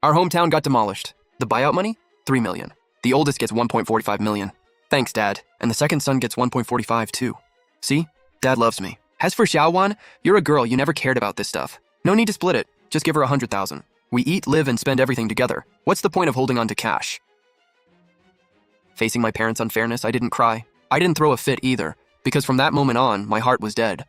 Our hometown got demolished. The buyout money? 3 million. The oldest gets 1.45 million. Thanks, Dad. And the second son gets 1.45 too. See? Dad loves me. As for Xiaowan, you're a girl, you never cared about this stuff. No need to split it. Just give her 100,000. We eat, live, and spend everything together. What's the point of holding on to cash? Facing my parents' unfairness, I didn't cry. I didn't throw a fit either, because from that moment on, my heart was dead.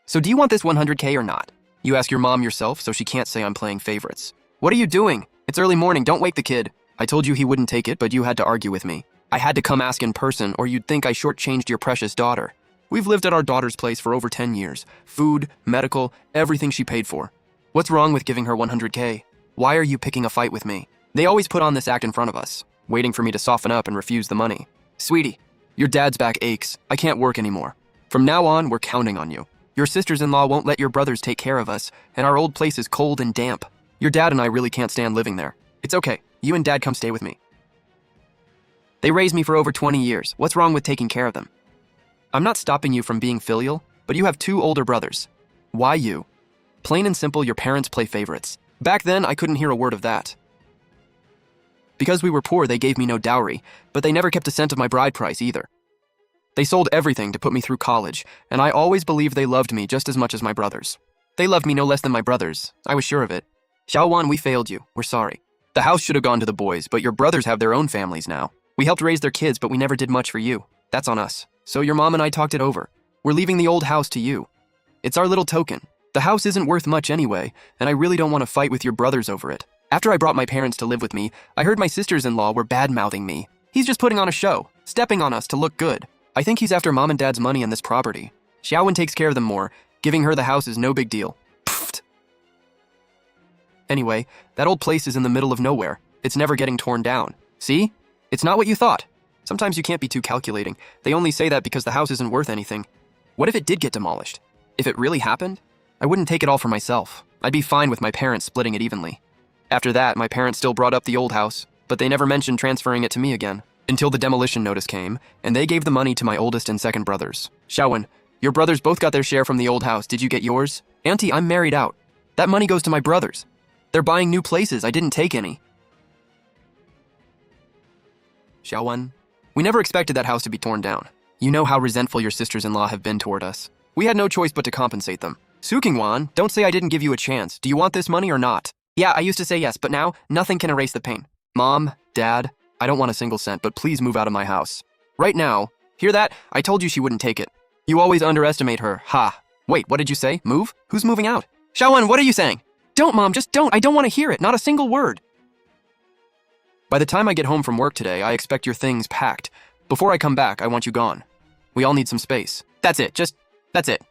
So do you want this 100K or not? You ask your mom yourself, so she can't say I'm playing favorites. What are you doing? It's early morning, don't wake the kid. I told you he wouldn't take it, but you had to argue with me. I had to come ask in person, or you'd think I shortchanged your precious daughter. We've lived at our daughter's place for over 10 years. Food, medical, everything she paid for. What's wrong with giving her 100K? Why are you picking a fight with me? They always put on this act in front of us, waiting for me to soften up and refuse the money. Sweetie, your dad's back aches. I can't work anymore. From now on, we're counting on you. Your sisters-in-law won't let your brothers take care of us, and our old place is cold and damp. Your dad and I really can't stand living there. It's okay. You and Dad come stay with me. They raised me for over 20 years. What's wrong with taking care of them? I'm not stopping you from being filial, but you have 2 older brothers. Why you? Plain and simple, your parents play favorites. Back then, I couldn't hear a word of that. Because we were poor, they gave me no dowry, but they never kept a cent of my bride price either. They sold everything to put me through college, and I always believed they loved me just as much as my brothers. They loved me no less than my brothers. I was sure of it. Xiaowan, we failed you. We're sorry. The house should have gone to the boys, but your brothers have their own families now. We helped raise their kids, but we never did much for you. That's on us. So your mom and I talked it over. We're leaving the old house to you. It's our little token. The house isn't worth much anyway, and I really don't want to fight with your brothers over it. After I brought my parents to live with me, I heard my sisters-in-law were bad-mouthing me. He's just putting on a show, stepping on us to look good. I think he's after Mom and Dad's money and this property. Xiaowen takes care of them more. Giving her the house is no big deal. Pfft. Anyway, that old place is in the middle of nowhere. It's never getting torn down. See? It's not what you thought. Sometimes you can't be too calculating. They only say that because the house isn't worth anything. What if it did get demolished? If it really happened? I wouldn't take it all for myself. I'd be fine with my parents splitting it evenly. After that, my parents still brought up the old house, but they never mentioned transferring it to me again, until the demolition notice came, and they gave the money to my oldest and second brothers. Xiaowen, your brothers both got their share from the old house. Did you get yours? Auntie, I'm married out. That money goes to my brothers. They're buying new places. I didn't take any. Xiaowen, we never expected that house to be torn down. You know how resentful your sisters-in-law have been toward us. We had no choice but to compensate them. Su Qingwan, don't say I didn't give you a chance. Do you want this money or not? Yeah, I used to say yes, but now nothing can erase the pain. Mom, Dad, I don't want a single cent, but please move out of my house. Right now. Hear that? I told you she wouldn't take it. You always underestimate her. Ha. Wait, what did you say? Move? Who's moving out? Xiaowen, what are you saying? Don't, Mom, just don't. I don't want to hear it. Not a single word. By the time I get home from work today, I expect your things packed. Before I come back, I want you gone. We all need some space. That's it. That's it.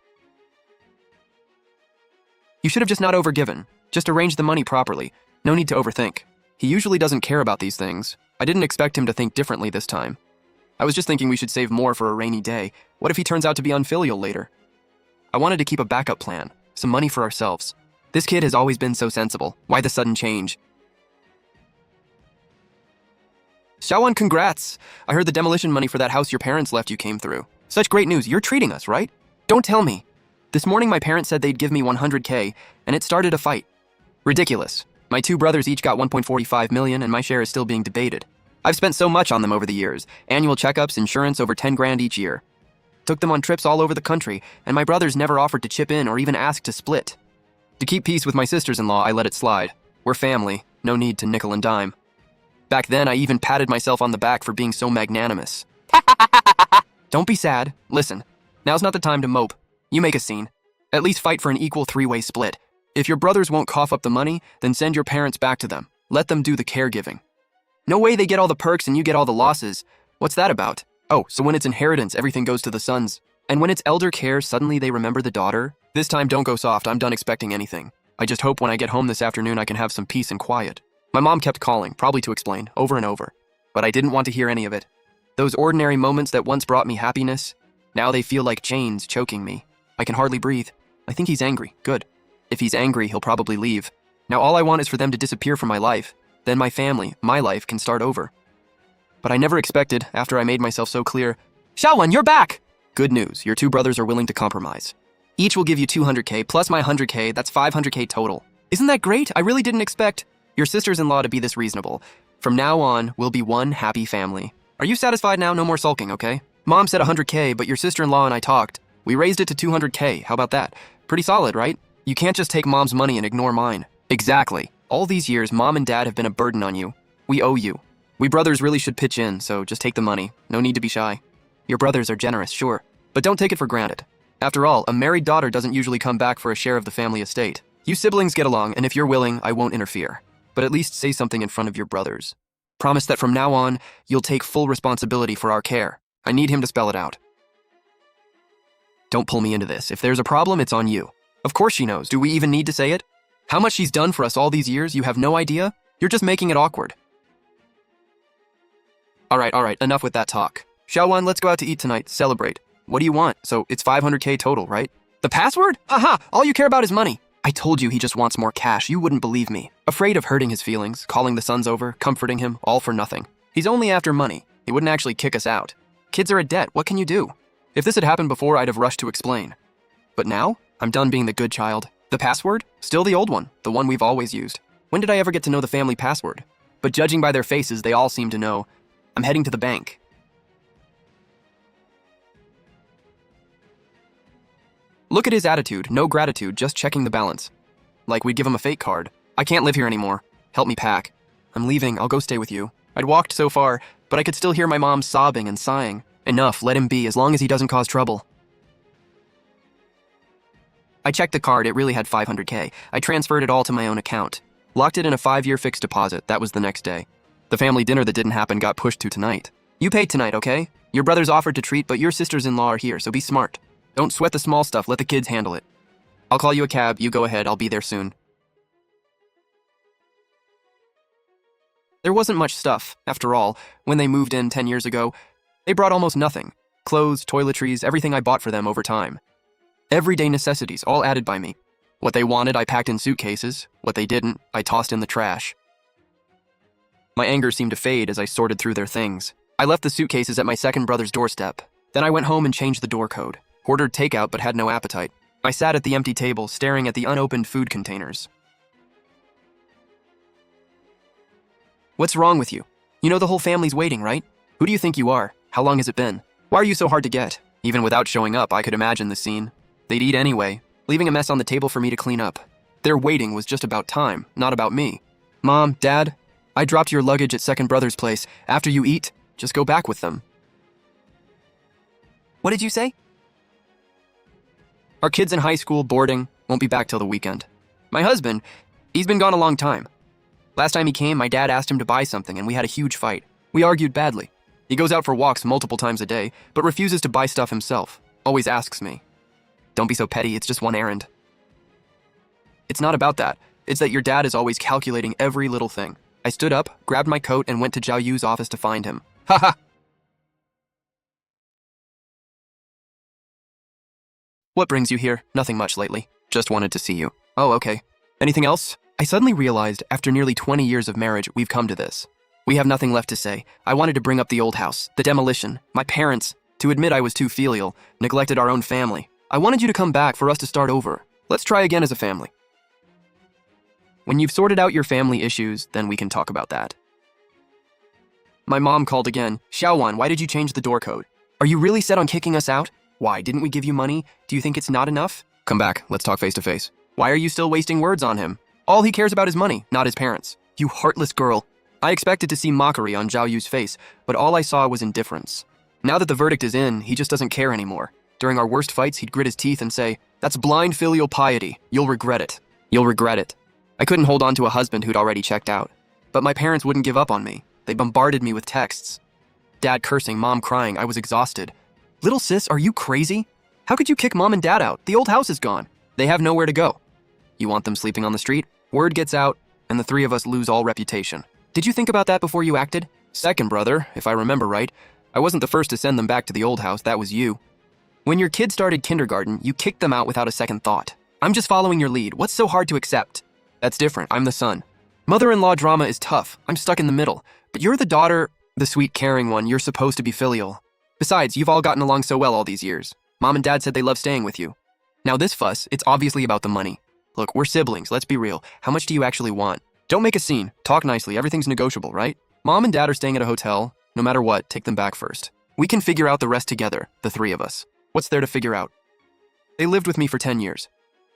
You should have just not overgiven. Just arrange the money properly. No need to overthink. He usually doesn't care about these things. I didn't expect him to think differently this time. I was just thinking we should save more for a rainy day. What if he turns out to be unfilial later? I wanted to keep a backup plan. Some money for ourselves. This kid has always been so sensible. Why the sudden change? Xiaowan, congrats! I heard the demolition money for that house your parents left you came through. Such great news. You're treating us, right? Don't tell me. This morning my parents said they'd give me 100K, and it started a fight. Ridiculous. My 2 brothers each got 1.45 million, and my share is still being debated. I've spent so much on them over the years. Annual checkups, insurance, over 10 grand each year. Took them on trips all over the country, and my brothers never offered to chip in or even ask to split. To keep peace with my sisters-in-law, I let it slide. We're family. No need to nickel and dime. Back then, I even patted myself on the back for being so magnanimous. Don't be sad. Listen, now's not the time to mope. You make a scene. At least fight for an equal 3-way split. If your brothers won't cough up the money, then send your parents back to them. Let them do the caregiving. No way they get all the perks and you get all the losses. What's that about? Oh, so when it's inheritance, everything goes to the sons. And when it's elder care, suddenly they remember the daughter? This time, don't go soft. I'm done expecting anything. I just hope when I get home this afternoon, I can have some peace and quiet. My mom kept calling, probably to explain, over and over. But I didn't want to hear any of it. Those ordinary moments that once brought me happiness, now they feel like chains choking me. I can hardly breathe. I think he's angry. Good. If he's angry, he'll probably leave. Now all I want is for them to disappear from my life. Then my family, my life, can start over. But I never expected, after I made myself so clear, Xiaowen, you're back! Good news, your 2 brothers are willing to compromise. Each will give you 200K plus my 100K, that's 500K total. Isn't that great? I really didn't expect your sisters-in-law to be this reasonable. From now on, we'll be one happy family. Are you satisfied now? No more sulking, okay? Mom said 100K, but your sister-in-law and I talked. We raised it to 200K. How about that? Pretty solid, right? You can't just take Mom's money and ignore mine. Exactly. All these years, Mom and Dad have been a burden on you. We owe you. We brothers really should pitch in, so just take the money. No need to be shy. Your brothers are generous, sure, but don't take it for granted. After all, a married daughter doesn't usually come back for a share of the family estate. You siblings get along, and if you're willing, I won't interfere. But at least say something in front of your brothers. Promise that from now on, you'll take full responsibility for our care. I need him to spell it out. Don't pull me into this. If there's a problem, it's on you. Of course she knows. Do we even need to say it? How much she's done for us all these years, you have no idea? You're just making it awkward. All right, enough with that talk. Xiaowan, let's go out to eat tonight, celebrate. What do you want? So it's 500K total, right? The password? Haha, all you care about is money. I told you he just wants more cash. You wouldn't believe me. Afraid of hurting his feelings, calling the sons over, comforting him, all for nothing. He's only after money. He wouldn't actually kick us out. Kids are a debt. What can you do? If this had happened before, I'd have rushed to explain. But now, I'm done being the good child. The password? Still the old one, the one we've always used. When did I ever get to know the family password? But judging by their faces, they all seem to know. I'm heading to the bank. Look at his attitude, no gratitude, just checking the balance. Like we'd give him a fake card. I can't live here anymore. Help me pack. I'm leaving, I'll go stay with you. I'd walked so far, but I could still hear my mom sobbing and sighing. Enough, let him be, as long as he doesn't cause trouble. I checked the card, it really had 500K. I transferred it all to my own account. Locked it in a 5-year fixed deposit, that was the next day. The family dinner that didn't happen got pushed to tonight. You paid tonight, okay? Your brothers offered to treat, but your sisters-in-law are here, so be smart. Don't sweat the small stuff, let the kids handle it. I'll call you a cab, you go ahead, I'll be there soon. There wasn't much stuff. After all, when they moved in 10 years ago, they brought almost nothing. Clothes, toiletries, everything I bought for them over time. Everyday necessities, all added by me. What they wanted, I packed in suitcases. What they didn't, I tossed in the trash. My anger seemed to fade as I sorted through their things. I left the suitcases at my second brother's doorstep. Then I went home and changed the door code. Ordered takeout but had no appetite. I sat at the empty table, staring at the unopened food containers. What's wrong with you? You know the whole family's waiting, right? Who do you think you are? How long has it been? Why are you so hard to get? Even without showing up, I could imagine the scene. They'd eat anyway, leaving a mess on the table for me to clean up. Their waiting was just about time, not about me. Mom, Dad, I dropped your luggage at second brother's place. After you eat, just go back with them. What did you say? Our kid's in high school, boarding, won't be back till the weekend. My husband, he's been gone a long time. Last time he came, my dad asked him to buy something and we had a huge fight. We argued badly. He goes out for walks multiple times a day, but refuses to buy stuff himself. Always asks me. Don't be so petty, it's just one errand. It's not about that. It's that your dad is always calculating every little thing. I stood up, grabbed my coat, and went to Zhao Yu's office to find him. Haha! What brings you here? Nothing much lately. Just wanted to see you. Oh, okay. Anything else? I suddenly realized, after nearly 20 years of marriage, we've come to this. We have nothing left to say. I wanted to bring up the old house, the demolition, my parents, to admit I was too filial, neglected our own family. I wanted you to come back for us to start over. Let's try again as a family. When you've sorted out your family issues, then we can talk about that. My mom called again. Xiaowan, why did you change the door code? Are you really set on kicking us out? Why, didn't we give you money? Do you think it's not enough? Come back, let's talk face to face. Why are you still wasting words on him? All he cares about is money, not his parents. You heartless girl. I expected to see mockery on Zhao Yu's face, but all I saw was indifference. Now that the verdict is in, he just doesn't care anymore. During our worst fights, he'd grit his teeth and say, "That's blind filial piety. You'll regret it. You'll regret it." I couldn't hold on to a husband who'd already checked out. But my parents wouldn't give up on me. They bombarded me with texts. Dad cursing, Mom crying. I was exhausted. Little sis, are you crazy? How could you kick Mom and Dad out? The old house is gone. They have nowhere to go. You want them sleeping on the street? Word gets out, and the three of us lose all reputation. Did you think about that before you acted? Second brother, if I remember right. I wasn't the first to send them back to the old house, that was you. When your kids started kindergarten, you kicked them out without a second thought. I'm just following your lead. What's so hard to accept? That's different. I'm the son. Mother-in-law drama is tough. I'm stuck in the middle. But you're the daughter, the sweet, caring one. You're supposed to be filial. Besides, you've all gotten along so well all these years. Mom and Dad said they love staying with you. Now this fuss, it's obviously about the money. Look, we're siblings, let's be real. How much do you actually want? Don't make a scene. Talk nicely. Everything's negotiable, right? Mom and Dad are staying at a hotel. No matter what, take them back first. We can figure out the rest together, the three of us. What's there to figure out? They lived with me for 10 years.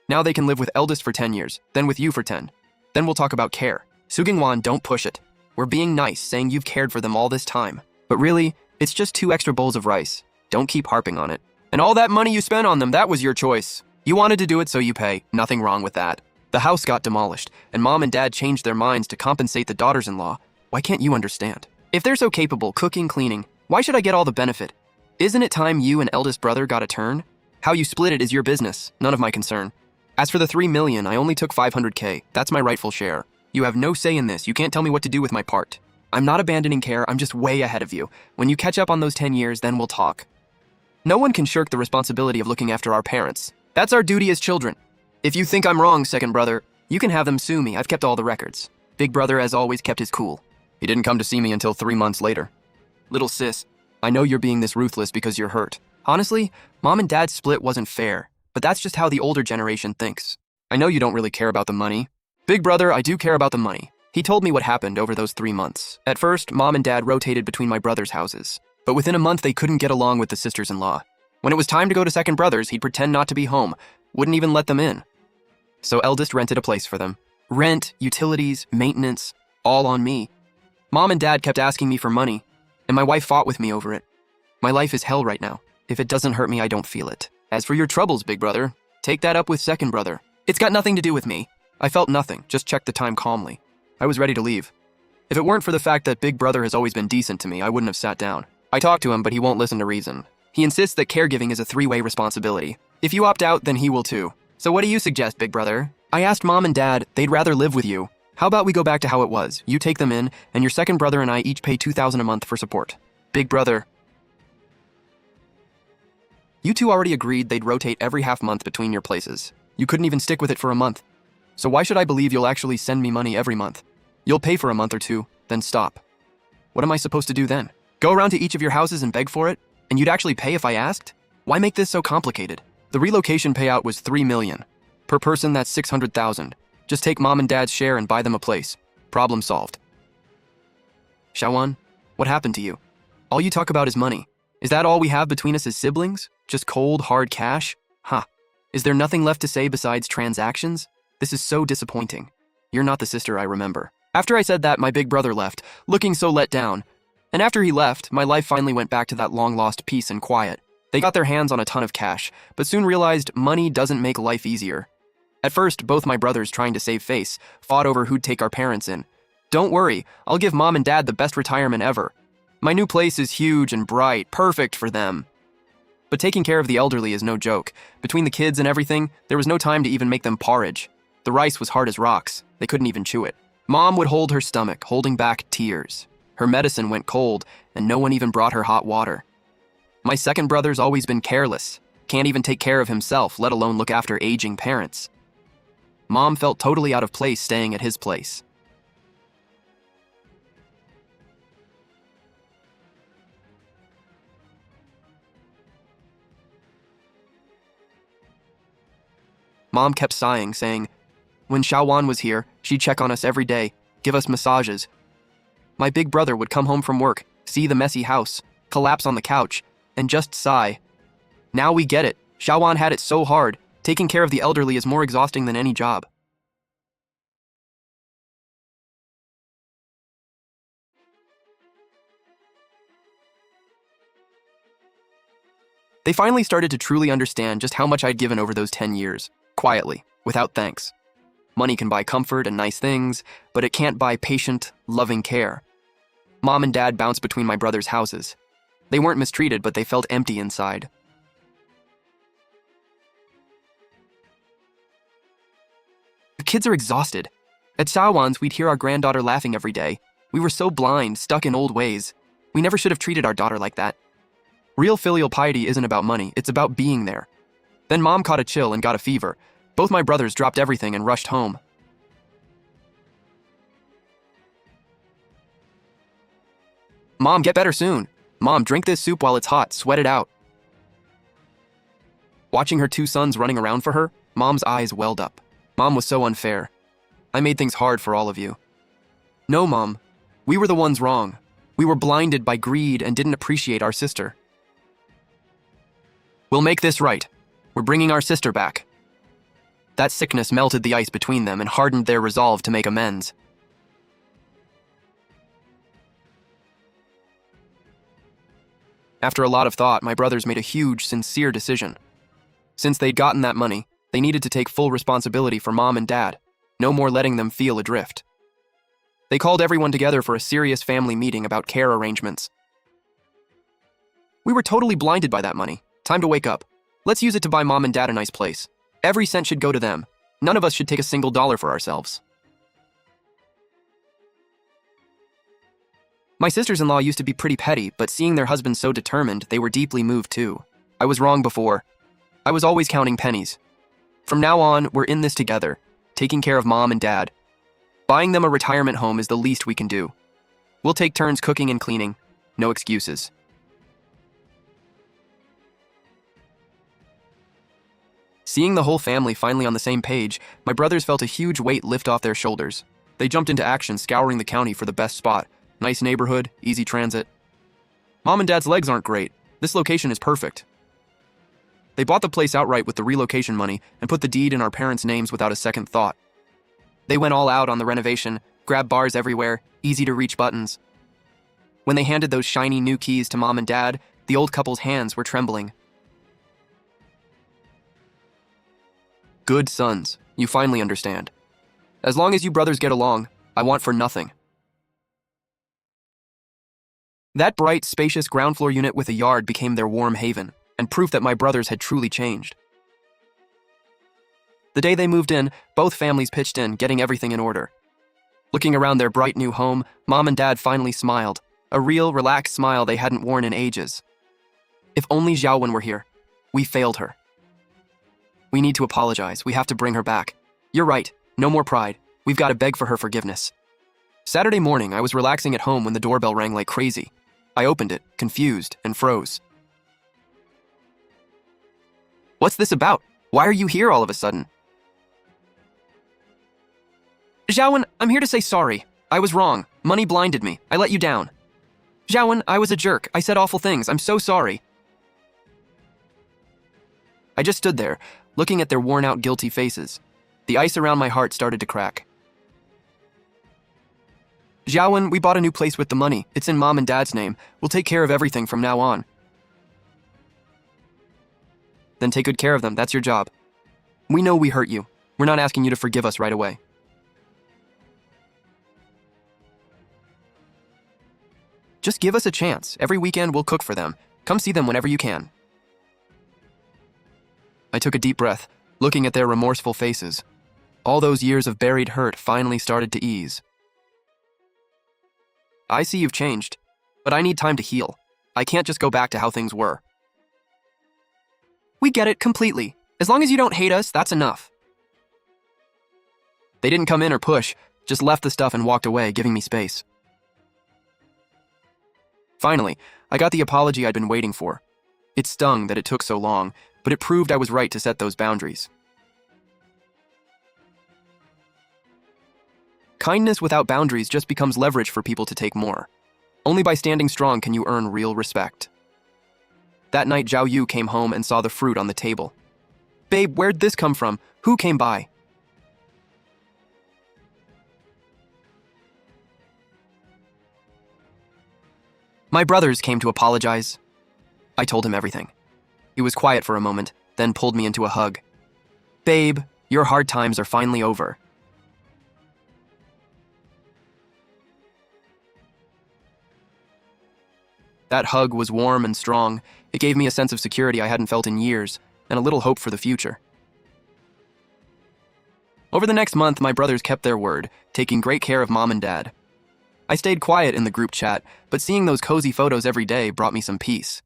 Now they can live with eldest for 10 years, then with you for 10. Then we'll talk about care. Sugingwan, don't push it. We're being nice, saying you've cared for them all this time. But really, it's just 2 extra bowls of rice. Don't keep harping on it. And all that money you spent on them, that was your choice. You wanted to do it, so you pay. Nothing wrong with that. The house got demolished, and Mom and Dad changed their minds to compensate the daughters-in-law. Why can't you understand? If they're so capable, cooking, cleaning, why should I get all the benefit? Isn't it time you and eldest brother got a turn? How you split it is your business, none of my concern. As for the $3 million, I only took $500K. That's my rightful share. You have no say in this. You can't tell me what to do with my part. I'm not abandoning care. I'm just way ahead of you. When you catch up on those 10 years, then we'll talk. No one can shirk the responsibility of looking after our parents. That's our duty as children. If you think I'm wrong, second brother, you can have them sue me. I've kept all the records. Big brother, as always, kept his cool. He didn't come to see me until 3 months later. Little sis, I know you're being this ruthless because you're hurt. Honestly, Mom and Dad's split wasn't fair, but that's just how the older generation thinks. I know you don't really care about the money. Big brother, I do care about the money. He told me what happened over those 3 months. At first, Mom and Dad rotated between my brother's houses, but within a month they couldn't get along with the sisters-in-law. When it was time to go to second brother's, he'd pretend not to be home, wouldn't even let them in. So eldest rented a place for them. Rent, utilities, maintenance, all on me. Mom and Dad kept asking me for money, and my wife fought with me over it. My life is hell right now. If it doesn't hurt me, I don't feel it. As for your troubles, big brother, take that up with second brother. It's got nothing to do with me. I felt nothing, just checked the time calmly. I was ready to leave. If it weren't for the fact that big brother has always been decent to me, I wouldn't have sat down. I talked to him, but he won't listen to reason. He insists that caregiving is a 3-way responsibility. If you opt out, then he will too. So what do you suggest, big brother? I asked Mom and Dad, they'd rather live with you. How about we go back to how it was? You take them in, and your second brother and I each pay $2,000 a month for support. Big brother. You two already agreed they'd rotate every half month between your places. You couldn't even stick with it for a month. So why should I believe you'll actually send me money every month? You'll pay for a month or two, then stop. What am I supposed to do then? Go around to each of your houses and beg for it? And you'd actually pay if I asked? Why make this so complicated? The relocation payout was $3 million. Per person, that's $600,000. Just take Mom and Dad's share and buy them a place. Problem solved. Shawan, what happened to you? All you talk about is money. Is that all we have between us as siblings? Just cold, hard cash? Huh. Is there nothing left to say besides transactions? This is so disappointing. You're not the sister I remember. After I said that, my big brother left, looking so let down. And after he left, my life finally went back to that long-lost peace and quiet. They got their hands on a ton of cash, but soon realized money doesn't make life easier. At first, both my brothers, trying to save face, fought over who'd take our parents in. Don't worry, I'll give Mom and Dad the best retirement ever. My new place is huge and bright, perfect for them. But taking care of the elderly is no joke. Between the kids and everything, there was no time to even make them porridge. The rice was hard as rocks. They couldn't even chew it. Mom would hold her stomach, holding back tears. Her medicine went cold, and no one even brought her hot water. My second brother's always been careless. Can't even take care of himself, let alone look after aging parents. Mom felt totally out of place staying at his place. Mom kept sighing, saying, when Shawan was here, she'd check on us every day, give us massages. My big brother would come home from work, see the messy house, collapse on the couch, and just sigh. Now we get it. Shawan had it so hard. Taking care of the elderly is more exhausting than any job. They finally started to truly understand just how much I'd given over those 10 years, quietly, without thanks. Money can buy comfort and nice things, but it can't buy patient, loving care. Mom and Dad bounced between my brother's houses. They weren't mistreated, but they felt empty inside. The kids are exhausted. At Shawan's, we'd hear our granddaughter laughing every day. We were so blind, stuck in old ways. We never should have treated our daughter like that. Real filial piety isn't about money, it's about being there. Then Mom caught a chill and got a fever. Both my brothers dropped everything and rushed home. Mom, get better soon. Mom, drink this soup while it's hot, sweat it out. Watching her 2 sons running around for her, Mom's eyes welled up. Mom was so unfair. I made things hard for all of you. No, Mom. We were the ones wrong. We were blinded by greed and didn't appreciate our sister. We'll make this right. We're bringing our sister back. That sickness melted the ice between them and hardened their resolve to make amends. After a lot of thought, my brothers made a huge, sincere decision. Since they'd gotten that money, they needed to take full responsibility for Mom and Dad, no more letting them feel adrift. They called everyone together for a serious family meeting about care arrangements. We were totally blinded by that money. Time to wake up. Let's use it to buy Mom and Dad a nice place. Every cent should go to them. None of us should take a single dollar for ourselves. My sisters-in-law used to be pretty petty, but seeing their husbands so determined, they were deeply moved too. I was wrong before. I was always counting pennies. From now on, we're in this together, taking care of Mom and Dad. Buying them a retirement home is the least we can do. We'll take turns cooking and cleaning. No excuses. Seeing the whole family finally on the same page, my brothers felt a huge weight lift off their shoulders. They jumped into action, scouring the county for the best spot. Nice neighborhood, easy transit. Mom and Dad's legs aren't great. This location is perfect. They bought the place outright with the relocation money and put the deed in our parents' names without a second thought. They went all out on the renovation, grabbed bars everywhere, easy-to-reach buttons. When they handed those shiny new keys to Mom and Dad, the old couple's hands were trembling. Good sons, you finally understand. As long as you brothers get along, I want for nothing. That bright, spacious ground floor unit with a yard became their warm haven, and proof that my brothers had truly changed. The day they moved in, both families pitched in, getting everything in order. Looking around their bright new home, Mom and Dad finally smiled, a real, relaxed smile they hadn't worn in ages. If only Xiaowen were here. We failed her. We need to apologize. We have to bring her back. You're right. No more pride. We've got to beg for her forgiveness. Saturday morning, I was relaxing at home when the doorbell rang like crazy. I opened it, confused, and froze. What's this about? Why are you here all of a sudden? Xiaowen, I'm here to say sorry. I was wrong. Money blinded me. I let you down. Xiaowen, I was a jerk. I said awful things. I'm so sorry. I just stood there, looking at their worn-out, guilty faces. The ice around my heart started to crack. Xiaowen, we bought a new place with the money. It's in Mom and Dad's name. We'll take care of everything from now on. Then take good care of them. That's your job. We know we hurt you. We're not asking you to forgive us right away. Just give us a chance. Every weekend we'll cook for them. Come see them whenever you can. I took a deep breath, looking at their remorseful faces. All those years of buried hurt finally started to ease. I see you've changed, but I need time to heal. I can't just go back to how things were. We get it completely. As long as you don't hate us, that's enough. They didn't come in or push, just left the stuff and walked away, giving me space. Finally, I got the apology I'd been waiting for. It stung that it took so long, but it proved I was right to set those boundaries. Kindness without boundaries just becomes leverage for people to take more. Only by standing strong can you earn real respect. That night, Zhao Yu came home and saw the fruit on the table. Babe, where'd this come from? Who came by? My brothers came to apologize. I told him everything. He was quiet for a moment, then pulled me into a hug. Babe, your hard times are finally over. That hug was warm and strong. It gave me a sense of security I hadn't felt in years, and a little hope for the future. Over the next month, my brothers kept their word, taking great care of Mom and Dad. I stayed quiet in the group chat, but seeing those cozy photos every day brought me some peace.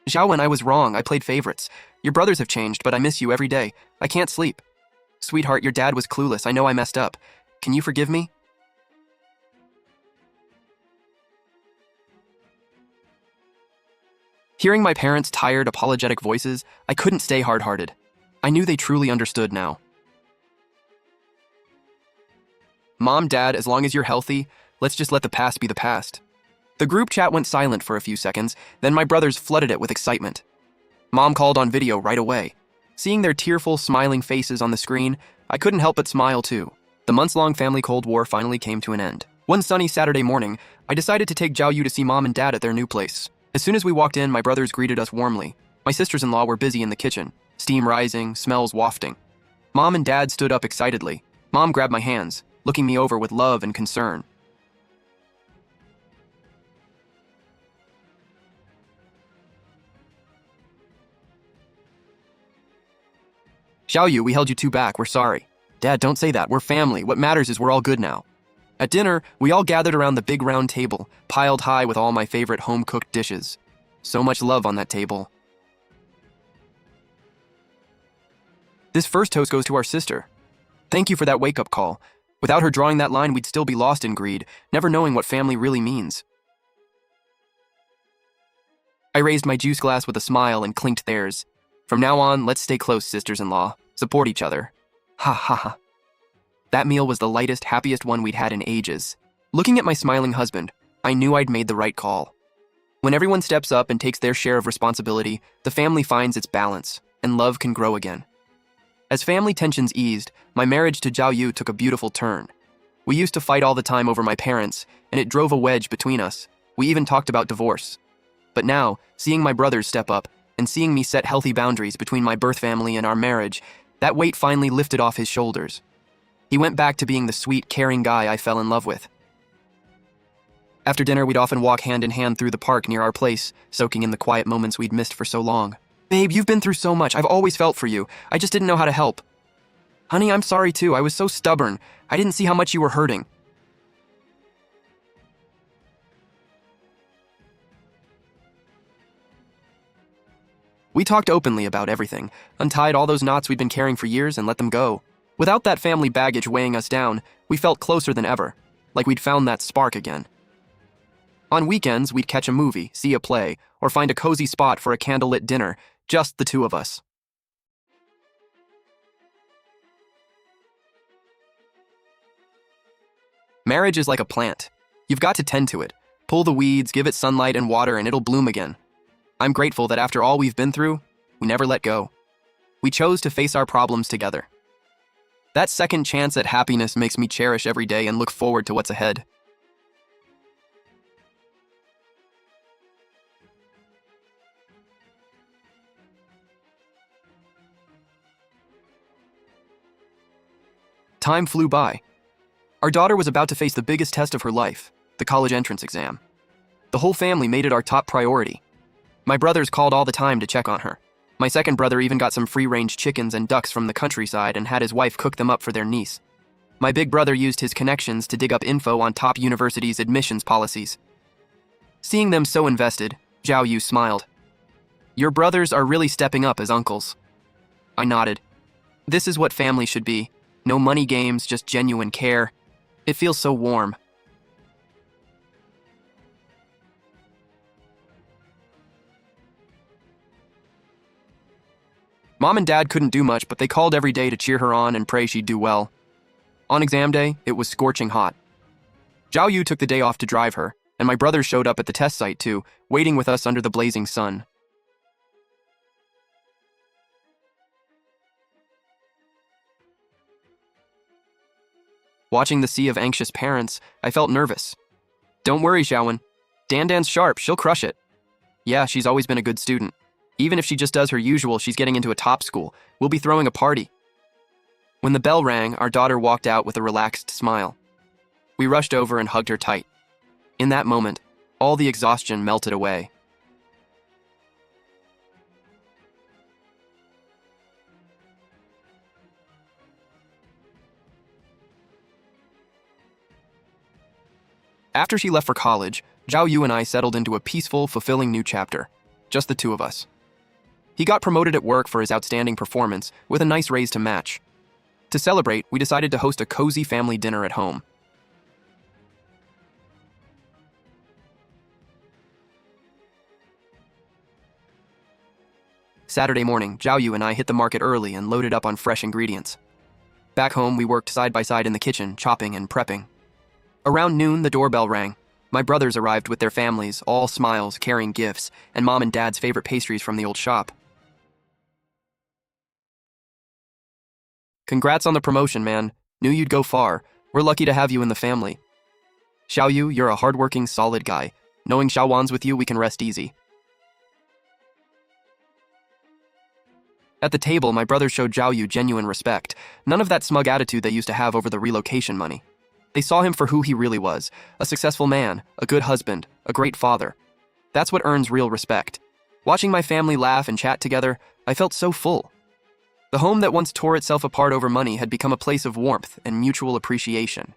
Xiaowen, I was wrong. I played favorites. Your brothers have changed, but I miss you every day. I can't sleep. Sweetheart, your dad was clueless. I know I messed up. Can you forgive me? Hearing my parents' tired, apologetic voices, I couldn't stay hard-hearted. I knew they truly understood now. Mom, Dad, as long as you're healthy, let's just let the past be the past. The group chat went silent for a few seconds, then my brothers flooded it with excitement. Mom called on video right away. Seeing their tearful, smiling faces on the screen, I couldn't help but smile too. The months-long family Cold War finally came to an end. One sunny Saturday morning, I decided to take Zhao Yu to see Mom and Dad at their new place. As soon as we walked in, my brothers greeted us warmly. My sisters-in-law were busy in the kitchen, steam rising, smells wafting. Mom and Dad stood up excitedly. Mom grabbed my hands, looking me over with love and concern. Xiao Yu, we held you two back, we're sorry. Dad, don't say that, we're family, what matters is we're all good now. At dinner, we all gathered around the big round table, piled high with all my favorite home-cooked dishes. So much love on that table. This first toast goes to our sister. Thank you for that wake-up call. Without her drawing that line, we'd still be lost in greed, never knowing what family really means. I raised my juice glass with a smile and clinked theirs. From now on, let's stay close, sisters-in-law. Support each other. Ha ha ha. That meal was the lightest, happiest one we'd had in ages. Looking at my smiling husband, I knew I'd made the right call. When everyone steps up and takes their share of responsibility, the family finds its balance, and love can grow again. As family tensions eased, my marriage to Zhao Yu took a beautiful turn. We used to fight all the time over my parents, and it drove a wedge between us. We even talked about divorce. But now, seeing my brothers step up, and seeing me set healthy boundaries between my birth family and our marriage, that weight finally lifted off his shoulders. He went back to being the sweet, caring guy I fell in love with. After dinner, we'd often walk hand in hand through the park near our place, soaking in the quiet moments we'd missed for so long. Babe, you've been through so much. I've always felt for you. I just didn't know how to help. Honey, I'm sorry too. I was so stubborn. I didn't see how much you were hurting. We talked openly about everything, untied all those knots we'd been carrying for years and let them go. Without that family baggage weighing us down, we felt closer than ever, like we'd found that spark again. On weekends, we'd catch a movie, see a play, or find a cozy spot for a candlelit dinner, just the two of us. Marriage is like a plant. You've got to tend to it. Pull the weeds, give it sunlight and water, and it'll bloom again. I'm grateful that after all we've been through, we never let go. We chose to face our problems together. That second chance at happiness makes me cherish every day and look forward to what's ahead. Time flew by. Our daughter was about to face the biggest test of her life, the college entrance exam. The whole family made it our top priority. My brothers called all the time to check on her. My second brother even got some free-range chickens and ducks from the countryside and had his wife cook them up for their niece. My big brother used his connections to dig up info on top universities' admissions policies. Seeing them so invested, Zhao Yu smiled. Your brothers are really stepping up as uncles. I nodded. This is what family should be. No money games, just genuine care. It feels so warm. Mom and Dad couldn't do much, but they called every day to cheer her on and pray she'd do well. On exam day, it was scorching hot. Zhao Yu took the day off to drive her, and my brothers showed up at the test site too, waiting with us under the blazing sun. Watching the sea of anxious parents, I felt nervous. Don't worry, Xiaowen. Dan's sharp, she'll crush it. Yeah, she's always been a good student. Even if she just does her usual, she's getting into a top school. We'll be throwing a party. When the bell rang, our daughter walked out with a relaxed smile. We rushed over and hugged her tight. In that moment, all the exhaustion melted away. After she left for college, Zhao Yu and I settled into a peaceful, fulfilling new chapter. Just the two of us. He got promoted at work for his outstanding performance, with a nice raise to match. To celebrate, we decided to host a cozy family dinner at home. Saturday morning, Zhao Yu and I hit the market early and loaded up on fresh ingredients. Back home, we worked side by side in the kitchen, chopping and prepping. Around noon, the doorbell rang. My brothers arrived with their families, all smiles, carrying gifts, and Mom and Dad's favorite pastries from the old shop. Congrats on the promotion, man. Knew you'd go far. We're lucky to have you in the family. Xiao Yu, you're a hardworking, solid guy. Knowing Xiao Wan's with you, we can rest easy. At the table, my brothers showed Zhao Yu genuine respect. None of that smug attitude they used to have over the relocation money. They saw him for who he really was, a successful man, a good husband, a great father. That's what earns real respect. Watching my family laugh and chat together, I felt so full. The home that once tore itself apart over money had become a place of warmth and mutual appreciation.